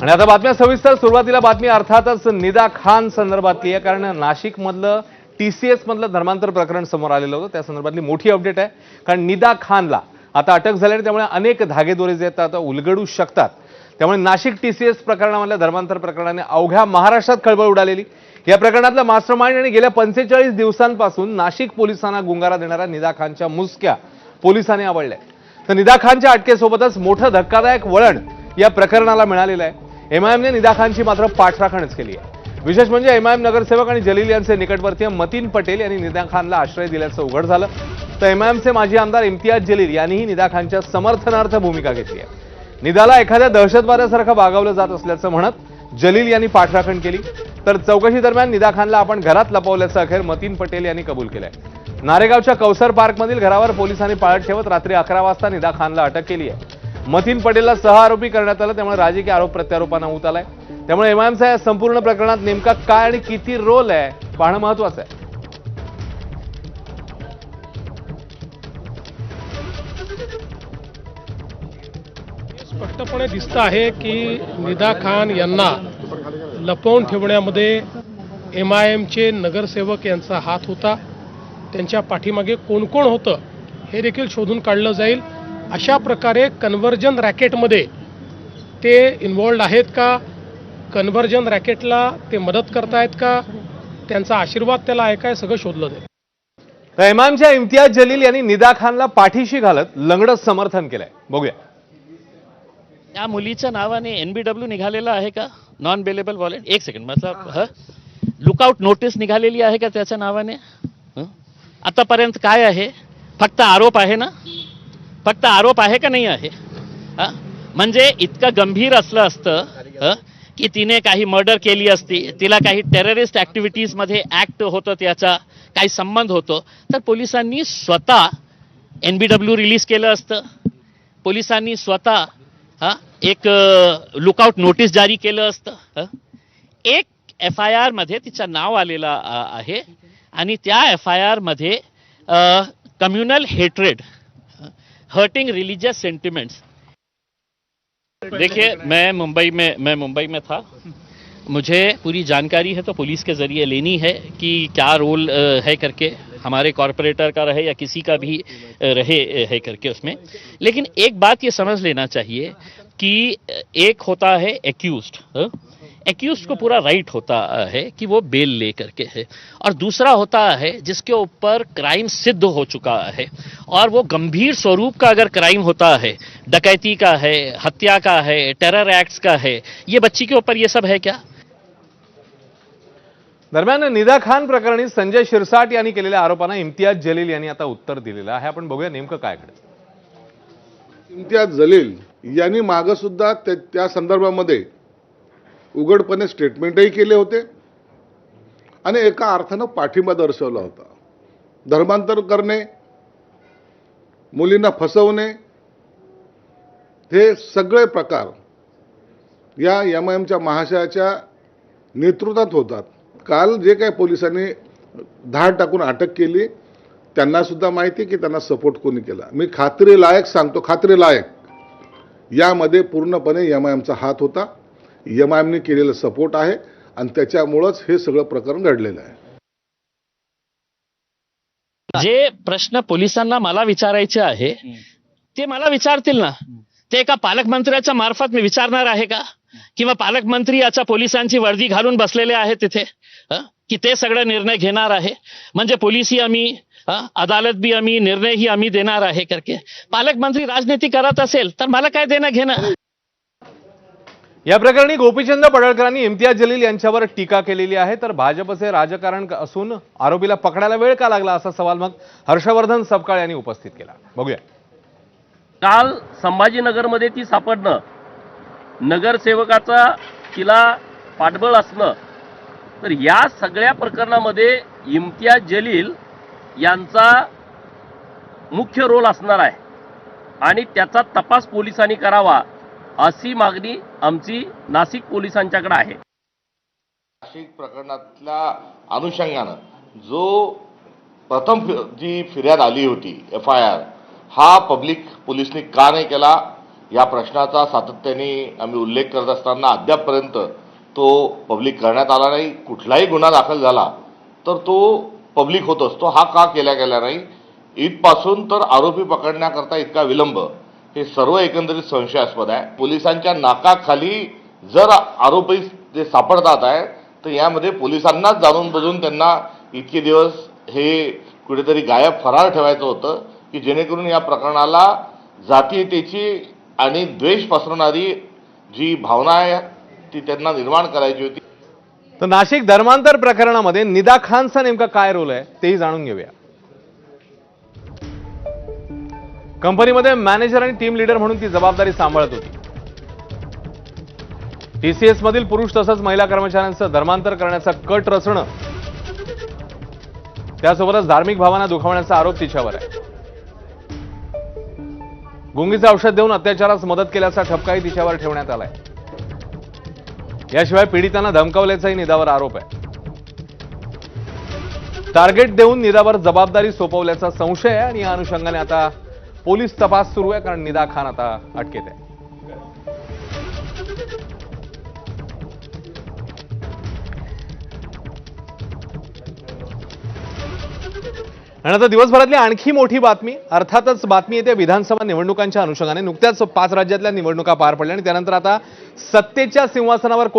आणि आता बातम्या सविस्तर. सुरुवातीला बातमी अर्थातच निदा खान संदर्भातली आहे, कारण नाशिकमधलं TCS मधलं धर्मांतर प्रकरण समोर आलेलं होतं. त्या संदर्भातली मोठी अपडेट आहे, कारण निदा खानला आता अटक झाल्याने त्यामुळे अनेक धागेदोरे जे आता उलगडू शकतात. त्यामुळे नाशिक TCS प्रकरणामधल्या धर्मांतर प्रकरणाने अवघ्या महाराष्ट्रात खळबळ उडालेली. या प्रकरणातला मास्टरमाइंड आणि गेल्या 45 दिवसांपासून नाशिक पोलिसांना गुंगारा देणाऱ्या निदा खानच्या मुसक्या पोलिसांनी आवळल्या. तर निदा खानच्या अटकेसोबतच मोठं धक्कादायक वळण या प्रकरणाला मिळालेलं आहे. MIMने निदा खानची मात्र पाठराखणच केली आहे. विशेष म्हणजे MIM नगरसेवक आणि जलील यांचे निकटवर्तीय मतीन पटेल यांनी निदा खानला आश्रय दिल्याचं उघड झालं. तर MIMचे माजी आमदार इम्तियाज जलील यांनीही निदा खानच्या समर्थनार्थ भूमिका घेतली आहे. निदाला एखाद्या दहशतवाद्यासारखं वागवलं जात असल्याचं म्हणत जलील यांनी पाठराखण केली. तर चौकशी दरम्यान निदा खानला आपण घरात लपवल्याचं अखेर मतीन पटेल यांनी कबूल केलंय. नारेगावच्या कौसर पार्कमधील घरावर पोलिसांनी पाळत ठेवत रात्री 11 वाजता निदा खानला अटक केली आहे. मतीन पटेलला सहआरोपी करण्यात आलं, त्यामुळे राजकीय आरोप प्रत्यारोपांना ऊत आलाय. त्यामुळे MIMचा या संपूर्ण प्रकरणात नेमका काय आणि किती रोल आहे पाहणं महत्वाचं आहे. स्पष्टपणे दिसत आहे की निदा खान यांना लपवून ठेवण्यामध्ये MIMचे नगरसेवक यांचा हात होता. त्यांच्या पाठीमागे कोण कोण होतं हे देखील शोधून काढलं जाईल. अशा प्रकारे कन्व्हर्जन रॅकेटमध्ये ते इन्व्हॉल्ड आहेत का, कन्व्हर्जन रॅकेटला ते मदत करतायत का, त्यांचा आशीर्वाद त्याला आहे काय, सगळं शोधलं जाईल. तर MIMच्या इम्तियाज जलील यांनी निदा खानला पाठीशी घालत लंगडत समर्थन केलंय. बघूया. या मुलीच्या नावाने NBW निघालेला आहे का, नॉन बेलेबल वॉरंट? एक सेकंड, मतलब लुकआउट नोटीस निघालेली आहे का त्याच्या नावाने? आतापर्यंत काय आहे? फक्त आरोप आहे ना? फक्त आरोप आहे का नाही आहे? म्हणजे इतकं गंभीर असलं असतं की तिने काही मर्डर केली असती, तिला काही टेररिस्ट ऍक्टिव्हिटीज मध्ये ऍक्ट होतं, त्याचा काही संबंध होतो, तर पोलिसांनी स्वतः NBW रिलीज केलं असतं. पोलिसांनी स्वतः एक लुकआउट नोटीस जारी केलं असतं. एक FIR मध्ये तिचं नाव आलेलं आहे आणि त्या FIR मध्ये communal hatred, hurting religious sentiments. देखिए, मैं मुंबई में था. मुझे पूरी जानकारी है तो पुलिस के जरिए लेनी है कि क्या रोल है करके, हमारे कॉरपोरेटर का रहे या किसी का भी रहे है करके उसमें. लेकिन एक बात ये समझ लेना चाहिए कि एक होता है एक्यूज्ड को पूरा राइट होता है कि वो बेल ले करके है, और दूसरा होता है जिसके ऊपर क्राइम सिद्ध हो चुका है और वो गंभीर स्वरूप का अगर क्राइम होता है, डकैती का है, हत्या का है, टेरर एक्ट्स का है, ये बच्ची के ऊपर ये सब है क्या? दरम्यान निदा खान प्रकरणी संजय शिरसाट यांनी केलेल्या आरोपांना इम्तियाज जलील यांनी आता उत्तर दिलेलं आहे. आपण बघूया नेमकं काय घडलं. इम्तियाज जलील यांनी मागं सुद्धा त्या संदर्भामध्ये उघडपणे स्टेटमेंटही केले होते आणि एका अर्थानं पाठिंबा दर्शवला होता. धर्मांतर करणे, मुलींना फसवणे, हे सगळे प्रकार या MIMच्या महाशयाच्या नेतृत्वात होतात. काल जे काही पोलिसांनी धाड टाकून अटक केली, त्यांना सुद्धा माहिती की त्यांना सपोर्ट कोणी केला. मी खात्रीलायक सांगतो, खात्रीलायक, यामध्ये पूर्णपणे MIMचा हात होता. MIMने केलेला सपोर्ट आहे आणि त्याच्यामुळेच हे सगळं प्रकरण घडलेलं आहे. जे प्रश्न पोलिसांना मला विचारायचे आहे ते मला विचारतील ना. ते एका पालकमंत्र्याच्या मार्फत मी विचारणार आहे का, किंवा पालकमंत्री याच्या पोलिसांची वर्दी घालून बसलेले आहे तिथे की ते सगळे निर्णय घेणार आहे? म्हणजे पोलिसही आम्ही, अदालत भी आम्ही, निर्णयही आम्ही देणार आहे करके पालकमंत्री राजनीती करत असेल तर मला काय देणं घेणं? या प्रकरणी गोपीचंद पडळकरांनी इम्तियाज जलील यांच्यावर टीका केलेली आहे. तर भाजपचे राजकारण असून आरोपीला पकडायला वेळ का लागला, असा सवाल मग हर्षवर्धन सपकाळ यांनी उपस्थित केला. बघूया. काल संभाजीनगरमध्ये ती सापडणं, नगरसेवकाचा तिला पाठबळ असणं, तर या सगळ्या प्रकरणामध्ये इम्तियाज जलील यांचा मुख्य रोल असणार आहे आणि त्याचा तपास पोलिसांनी करावा अशी मागणी आमची नाशिक पोलिसांच्याकडे आहे. नाशिक प्रकरणातल्या अनुषंगानं जो प्रथम जी फिर्याद आली होती FIR, हा पब्लिक पोलिसनी का नाही केला या प्रश्नाचा सातत्याने आम्ही उल्लेख करत असताना अद्यापपर्यंत तो पब्लिक करण्यात आला नाही. कुठलाही गुन्हा दाखल झाला तर तो पब्लिक होत असतो. हा का केला गेला नाही? इथपासून तर आरोपी पकडण्याकरता इतका विलंब, हे सर्व एकंदरीत संशयास्पद आहे. पोलिसांच्या नाकाखाली जर आरोपी जे सापडतात आहे तर यामध्ये पोलिसांनाच जाणून बुजून त्यांना इतके दिवस हे कुठेतरी गायब फरार ठेवायचं होतं की जेणेकरून या प्रकरणाला जातीयतेची आणि द्वेष पसरवणारी जी भावना आहे ती त्यांना निर्माण करायची होती. तर नाशिक धर्मांतर प्रकरणामध्ये निदा खानचा नेमका काय रोल आहे तेही जाणून घेऊया. कंपनीमध्ये मॅनेजर आणि टीम लीडर म्हणून ती जबाबदारी सांभाळत होती. टीसीएस मधील पुरुष तसंच महिला कर्मचाऱ्यांचं धर्मांतर करण्याचा कट रचणं, त्यासोबतच धार्मिक भावना दुखावण्याचा आरोप तिच्यावर आहे. गुंगीचं औषध देऊन अत्याचारास मदत केल्याचा ठपकाही तिच्यावर ठेवण्यात आलाय. याशिवाय पीडितांना धमकावल्याचाही निदावर आरोप आहे. टार्गेट देऊन निदावर जबाबदारी सोपवल्याचा संशय आहे आणि या अनुषंगाने आता पोलीस तपास सुरू आहे, कारण निदा खान आता अटकेत आहे. आणि आता दिवसभरातली आणखी मोठी बातमी, अर्थातच बातमी येते विधानसभा निवडणुकांच्या अनुषंगाने. नुकत्याच 5 राज्यातल्या निवडणुका पार पडल्या आणि त्यानंतर आता सत्तेच्या सिंहासनावर कोण